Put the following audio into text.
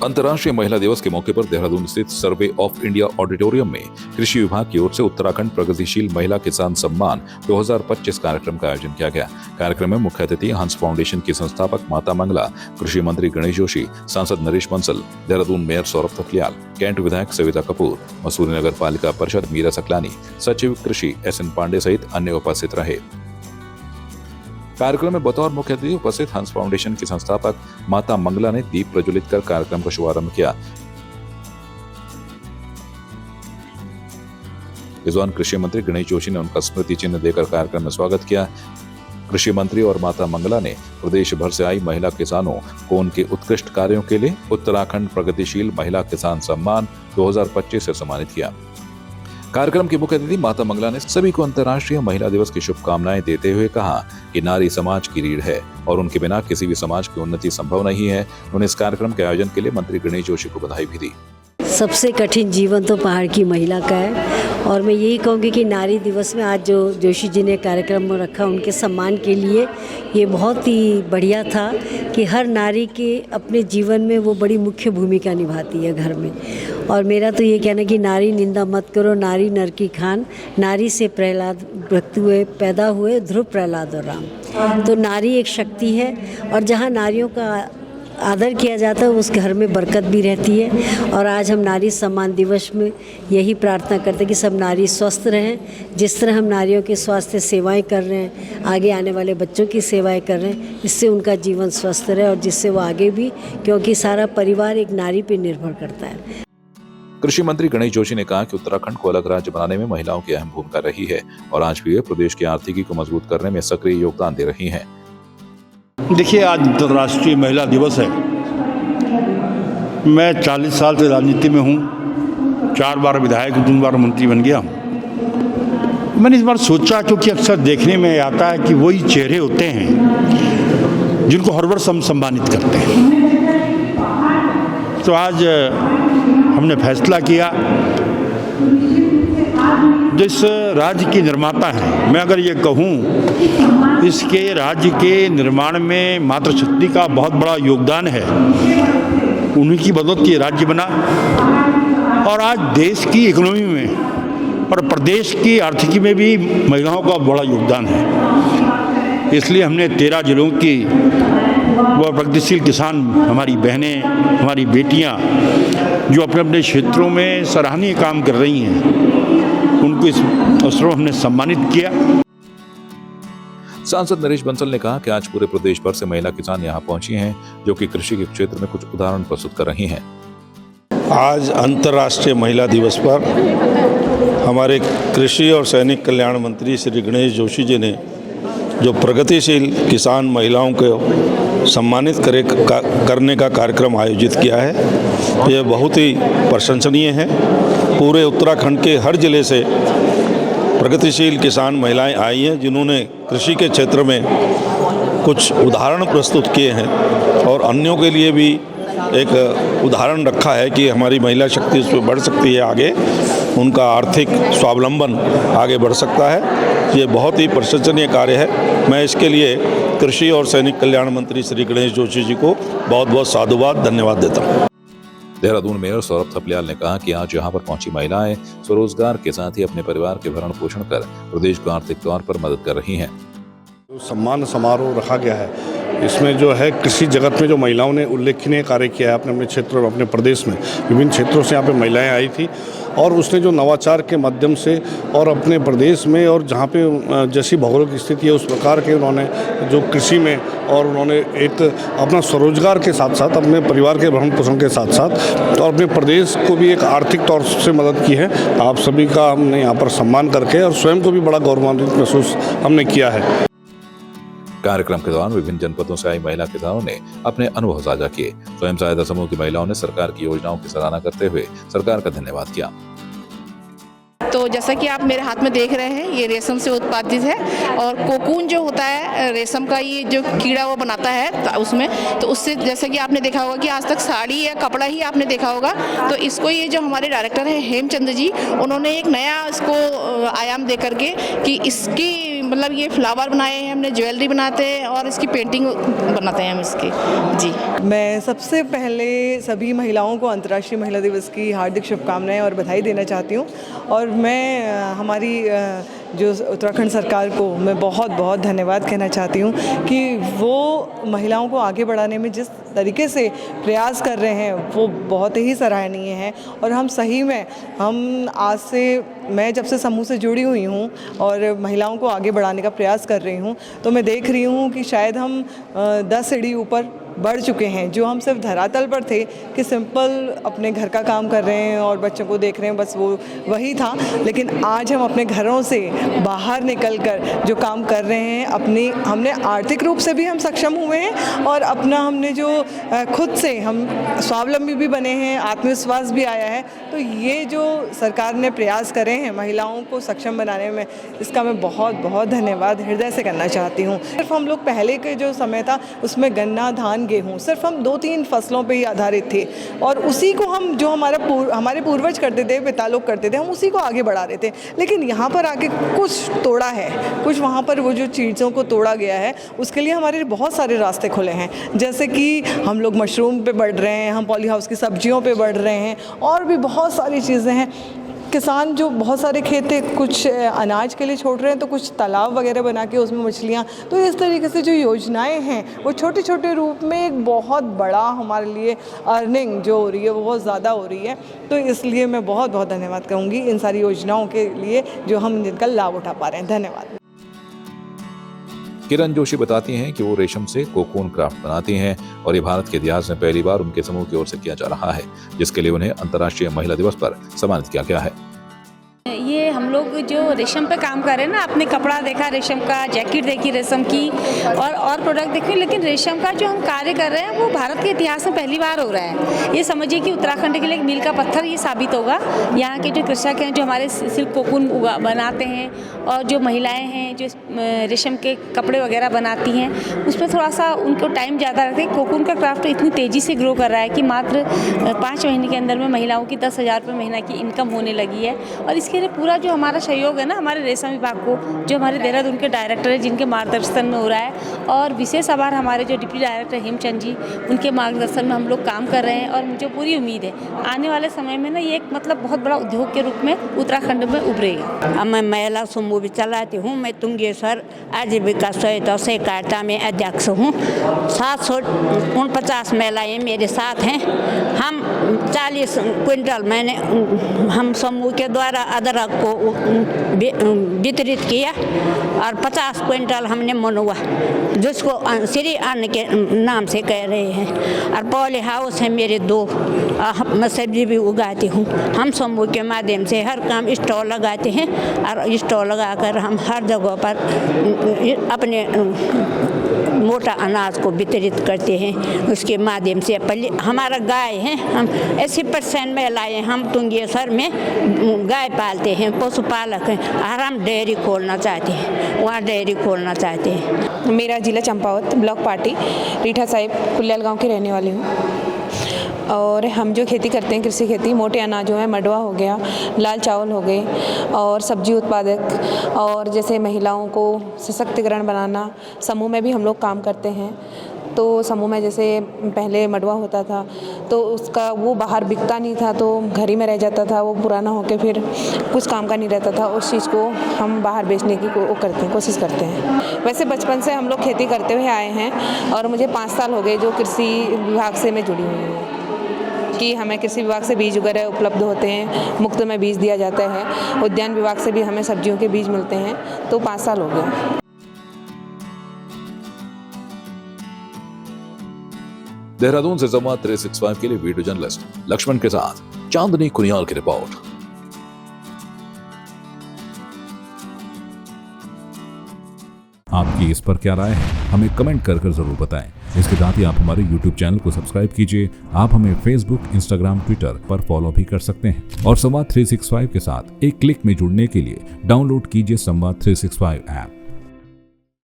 अंतर्राष्ट्रीय महिला दिवस के मौके पर देहरादून स्थित सर्वे ऑफ इंडिया ऑडिटोरियम में कृषि विभाग की ओर से उत्तराखंड प्रगतिशील महिला किसान सम्मान 2025 कार्यक्रम का आयोजन किया गया। कार्यक्रम में मुख्य अतिथि हंस फाउंडेशन की संस्थापक माता मंगला, कृषि मंत्री गणेश जोशी, सांसद नरेश बंसल, देहरादून मेयर सौरभ थपलियाल, कैंट विधायक सविता कपूर, मसूरी नगर पालिका परिषद मीरा सकलानी, सचिव कृषि SN पांडे सहित अन्य उपस्थित रहे। कार्यक्रम में बतौर मुख्य अतिथि उपस्थित हंस फाउंडेशन की संस्थापक माता मंगला ने दीप प्रज्वलित कर कार्यक्रम का शुभारंभ किया। इस दौरान कृषि मंत्री गणेश जोशी ने उनका स्मृति चिन्ह देकर कार्यक्रम में स्वागत किया। कृषि मंत्री और माता मंगला ने प्रदेश भर से आई महिला किसानों को उनके उत्कृष्ट कार्यों के लिए उत्तराखंड प्रगतिशील महिला किसान सम्मान 2025 से सम्मानित किया। कार्यक्रम की मुख्य अतिथि माता मंगला ने सभी को अंतर्राष्ट्रीय महिला दिवस की शुभकामनाएं देते हुए कहा कि नारी समाज की रीढ़ है और उनके बिना किसी भी समाज की उन्नति संभव नहीं है। उन्होंने इस कार्यक्रम के आयोजन के लिए मंत्री गणेश जोशी को बधाई भी दी। सबसे कठिन जीवन तो पहाड़ की महिला का है और मैं यही कहूँगी कि नारी दिवस में आज जो जोशी जी ने कार्यक्रम रखा उनके सम्मान के लिए ये बहुत ही बढ़िया था कि हर नारी के अपने जीवन में वो बड़ी मुख्य भूमिका निभाती है घर में। और मेरा तो ये कहना है कि नारी निंदा मत करो, नारी नर की खान, नारी से प्रहलाद पैदा हुए ध्रुव प्रहलाद और राम। तो नारी एक शक्ति है और जहाँ नारियों का आदर किया जाता है उस घर में बरकत भी रहती है। और आज हम नारी सम्मान दिवस में यही प्रार्थना करते हैं कि सब नारी स्वस्थ रहें। जिस तरह हम नारियों के स्वास्थ्य सेवाएं कर रहे हैं, आगे आने वाले बच्चों की सेवाएं कर रहे हैं, इससे उनका जीवन स्वस्थ रहे और जिससे वो आगे भी, क्योंकि सारा परिवार एक नारी पर निर्भर करता है। कृषि मंत्री गणेश जोशी ने कहा कि उत्तराखंड को अलग राज्य बनाने में महिलाओं की अहम भूमिका रही है और आज भी वे प्रदेश की आर्थिकी को मजबूत करने में सक्रिय योगदान दे रही हैं। देखिए, आज अंतर्राष्ट्रीय महिला दिवस है। मैं 40 साल से राजनीति में हूँ, 4 बार विधायक, 2 बार मंत्री बन गया हूँ। मैंने इस बार सोचा, क्योंकि अक्सर देखने में आता है कि वही चेहरे होते हैं जिनको हर वर्ष हम सम्मानित करते हैं। तो आज हमने फैसला किया, जिस राज्य की निर्माता है, मैं अगर ये कहूँ, इसके राज्य के निर्माण में मातृशक्ति का बहुत बड़ा योगदान है। उन्हीं की बदौलत ये राज्य बना और आज देश की इकोनॉमी में और प्रदेश की आर्थिकी में भी महिलाओं का बड़ा योगदान है। इसलिए हमने 13 जिलों की वह प्रगतिशील किसान, हमारी बहनें, हमारी बेटियां जो अपने अपने क्षेत्रों में सराहनीय काम कर रही हैं, उनको इस अवसर में हमने सम्मानित किया। सांसद नरेश बंसल ने कहा कि आज पूरे प्रदेश भर से महिला किसान यहां पहुंची हैं, जो कि कृषि के क्षेत्र में कुछ उदाहरण प्रस्तुत कर रही हैं। आज अंतर्राष्ट्रीय महिला दिवस पर हमारे कृषि और सैनिक कल्याण मंत्री श्री गणेश जोशी जी ने जो प्रगतिशील किसान महिलाओं को सम्मानित करने का कार्यक्रम आयोजित किया है, यह बहुत ही प्रशंसनीय है। पूरे उत्तराखंड के हर जिले से प्रगतिशील किसान महिलाएं आई हैं, जिन्होंने कृषि के क्षेत्र में कुछ उदाहरण प्रस्तुत किए हैं और अन्यों के लिए भी एक उदाहरण रखा है कि हमारी महिला शक्ति उसमें बढ़ सकती है, आगे उनका आर्थिक स्वावलंबन आगे बढ़ सकता है। ये बहुत ही प्रशंसनीय कार्य है। मैं इसके लिए कृषि और सैनिक कल्याण मंत्री श्री गणेश जोशी जी को बहुत बहुत साधुवाद, धन्यवाद देता हूँ। देहरादून मेयर सौरभ थपलियाल ने कहा कि आज यहाँ पर पहुंची महिलाएं स्वरोजगार के साथ ही अपने परिवार के भरण पोषण कर प्रदेश को आर्थिक तौर पर मदद कर रही हैं। सम्मान समारोह रखा गया है, इसमें जो है कृषि जगत में जो महिलाओं ने उल्लेखनीय कार्य किया है अपने अपने क्षेत्रों में, अपने प्रदेश में विभिन्न क्षेत्रों से यहाँ पे महिलाएं आई थी और उसने जो नवाचार के माध्यम से और अपने प्रदेश में और जहाँ पे जैसी भौगोलिक स्थिति है उस प्रकार के उन्होंने जो कृषि में और उन्होंने एक अपना स्वरोजगार के साथ साथ अपने परिवार के भरण पोषण के साथ साथ और अपने प्रदेश को भी एक आर्थिक तौर से मदद की है। आप सभी का हमने यहाँ पर सम्मान करके और स्वयं को भी बड़ा गौरवान्वित महसूस हमने किया है। कार्यक्रम के दौरान विभिन्न जनपदों से आई महिला किसानों ने अपने अनुभव साझा किए। स्वयं सहायता समूह की महिलाओं ने सरकार की योजनाओं की सराहना करते हुए सरकार का धन्यवाद किया। तो जैसा कि आप मेरे हाथ में देख रहे हैं, ये रेशम से उत्पादित है और कोकून जो होता है रेशम का, ये जो कीड़ा वो बनाता है उसमें, तो उससे जैसा कि आपने देखा होगा कि आज तक साड़ी या कपड़ा ही आपने देखा होगा, तो इसको ये जो हमारे डायरेक्टर हैं हेमचंद्र जी, उन्होंने एक नया इसको आयाम दे करके कि इसकी मतलब ये फ्लावर बनाए हैं हमने, ज्वेलरी बनाते हैं और इसकी पेंटिंग बनाते हैं हम इसकी। जी, मैं सबसे पहले सभी महिलाओं को अंतर्राष्ट्रीय महिला दिवस की हार्दिक शुभकामनाएं और बधाई देना चाहती हूँ। और मैं हमारी जो उत्तराखंड सरकार को मैं बहुत बहुत धन्यवाद कहना चाहती हूँ कि वो महिलाओं को आगे बढ़ाने में जिस तरीके से प्रयास कर रहे हैं वो बहुत ही सराहनीय है। और हम सही में आज से, मैं जब से समूह से जुड़ी हुई हूँ और महिलाओं को आगे बढ़ाने का प्रयास कर रही हूँ, तो मैं देख रही हूँ कि शायद हम 10 सीढ़ी ऊपर बढ़ चुके हैं। जो हम सिर्फ धरातल पर थे कि सिंपल अपने घर का काम कर रहे हैं और बच्चों को देख रहे हैं, बस वो वही था, लेकिन आज हम अपने घरों से बाहर निकलकर जो काम कर रहे हैं, हमने आर्थिक रूप से भी हम सक्षम हुए हैं और अपना हमने जो खुद से हम स्वावलंबी भी बने हैं, आत्मविश्वास भी आया है। तो ये जो सरकार ने प्रयास करे हैं महिलाओं को सक्षम बनाने में, इसका मैं बहुत बहुत धन्यवाद हृदय से करना चाहती हूँ। सिर्फ हम लोग पहले के जो समय था उसमें गन्ना, धान, गेहूँ सिर्फ हम 2-3 फसलों पे ही आधारित थे और उसी को हम जो हमारे पूर्वज करते थे, पिता लोग करते थे, हम उसी को आगे बढ़ा रहे थे। लेकिन यहाँ पर आके कुछ तोड़ा है, कुछ वहाँ पर वो जो चीज़ों को तोड़ा गया है उसके लिए हमारे बहुत सारे रास्ते खुले हैं। जैसे कि हम लोग मशरूम पे बढ़ रहे हैं, हम पॉली हाउस की सब्जियों पे बढ़ रहे हैं और भी बहुत सारी चीज़ें हैं। किसान जो बहुत सारे खेत थे कुछ अनाज के लिए छोड़ रहे हैं, तो कुछ तालाब वगैरह बना के उसमें मछलियाँ, तो इस तरीके से जो योजनाएं हैं वो छोटे छोटे रूप में एक बहुत बड़ा हमारे लिए अर्निंग जो हो रही है वो बहुत ज़्यादा हो रही है। तो इसलिए मैं बहुत बहुत धन्यवाद कहूँगी इन सारी योजनाओं के लिए जो हम जिनका लाभ उठा पा रहे हैं। धन्यवाद। किरण जोशी बताती हैं कि वो रेशम से कोकून क्राफ्ट बनाती हैं और ये भारत के इतिहास में पहली बार उनके समूह की ओर से किया जा रहा है, जिसके लिए उन्हें अंतर्राष्ट्रीय महिला दिवस पर सम्मानित किया गया है। ये हम लोग जो रेशम पे काम कर रहे हैं ना, आपने कपड़ा देखा रेशम का, जैकेट देखी रेशम की और प्रोडक्ट देखे, लेकिन रेशम का जो हम कार्य कर रहे हैं वो भारत के इतिहास में पहली बार हो रहा है। ये समझिए कि उत्तराखंड के लिए एक मील का पत्थर ये साबित होगा। यहाँ के जो कृषक हैं जो हमारे सिल्क कोकून बनाते हैं और जो महिलाएं हैं जो रेशम के कपड़े वगैरह बनाती हैं, उसमें थोड़ा सा उनको टाइम ज़्यादा लगता है। कोकून का क्राफ्ट इतनी तेज़ी से ग्रो कर रहा है कि मात्र 5 महीने के अंदर में महिलाओं की 10,000 रुपये महीना की इनकम होने लगी है। और इसके लिए पूरा जो हमारा सहयोग है ना हमारे रेशम विभाग को, जो हमारे देहरादून के डायरेक्टर है जिनके मार्गदर्शन में हो रहा है, और विशेष आभार हमारे जो डिप्टी डायरेक्टर हेमचंद जी, उनके मार्गदर्शन में हम लोग काम कर रहे हैं। और मुझे पूरी उम्मीद है आने वाले समय में ना ये एक मतलब बहुत बड़ा उद्योग के रूप में उत्तराखंड में उभरेगा। मैं महिला समूह भी चलाती हूँ। मैं तुंगेश्वर आजीविका सहायता सहकारिता में अध्यक्ष हूँ। 749 महिलाएं मेरे साथ हैं। हम 40 क्विंटल हम समूह के द्वारा अदरक को वितरित किया और 50 क्विंटल हमने मनुआ, जिसको श्री अन्न के नाम से कह रहे हैं। और पॉली हाउस है मेरे 2, मैं सब्जी भी उगाती हूँ। हम समूह के माध्यम से हर काम स्टॉल लगाते हैं और स्टॉल लगाकर हम हर जगह पर अपने मोटा अनाज को वितरित करते हैं। उसके माध्यम से पहले हमारा गाय है, हम 80% महिलाएं हम तुंगेश्वर में गाय पालते हैं, पशुपालक हैं और हम डेयरी खोलना चाहते हैं, वहाँ डेयरी खोलना चाहते हैं। मेरा जिला चंपावत, ब्लॉक पार्टी, रीठा साहिब, कुल्यल गाँव की रहने वाली हूँ। और हम जो खेती करते हैं, कृषि खेती, मोटे अनाजों में मडवा हो गया, लाल चावल हो गए और सब्जी उत्पादक, और जैसे महिलाओं को सशक्तिकरण बनाना, समूह में भी हम लोग काम करते हैं। तो समूह में जैसे पहले मडवा होता था तो उसका वो बाहर बिकता नहीं था, तो घर ही में रह जाता था, वो पुराना होकर फिर कुछ काम का नहीं रहता था। उस चीज़ को हम बाहर बेचने की कोशिश करते हैं। वैसे बचपन से हम लोग खेती करते हुए आए हैं और मुझे 5 साल हो गए जो कृषि विभाग से मैं जुड़ी हुई हूँ कि हमें कृषि विभाग से बीज वगैरह उपलब्ध होते हैं, मुफ्त में बीज दिया जाता है। उद्यान विभाग से भी हमें सब्जियों के बीज मिलते हैं। तो 5 साल हो गए। देहरादून से संवाद 365 के लिए वीडियो जर्नलिस्ट लक्ष्मण के साथ चांदनी कुनियाल की रिपोर्ट। आपकी इस पर क्या राय है, हमें कमेंट कर जरूर बताएं। इसके साथ ही आप हमारे YouTube चैनल को सब्सक्राइब कीजिए। आप हमें Facebook, Instagram, Twitter पर फॉलो भी कर सकते हैं। और संवाद 365 के साथ एक क्लिक में जुड़ने के लिए डाउनलोड कीजिए संवाद 365 ऐप।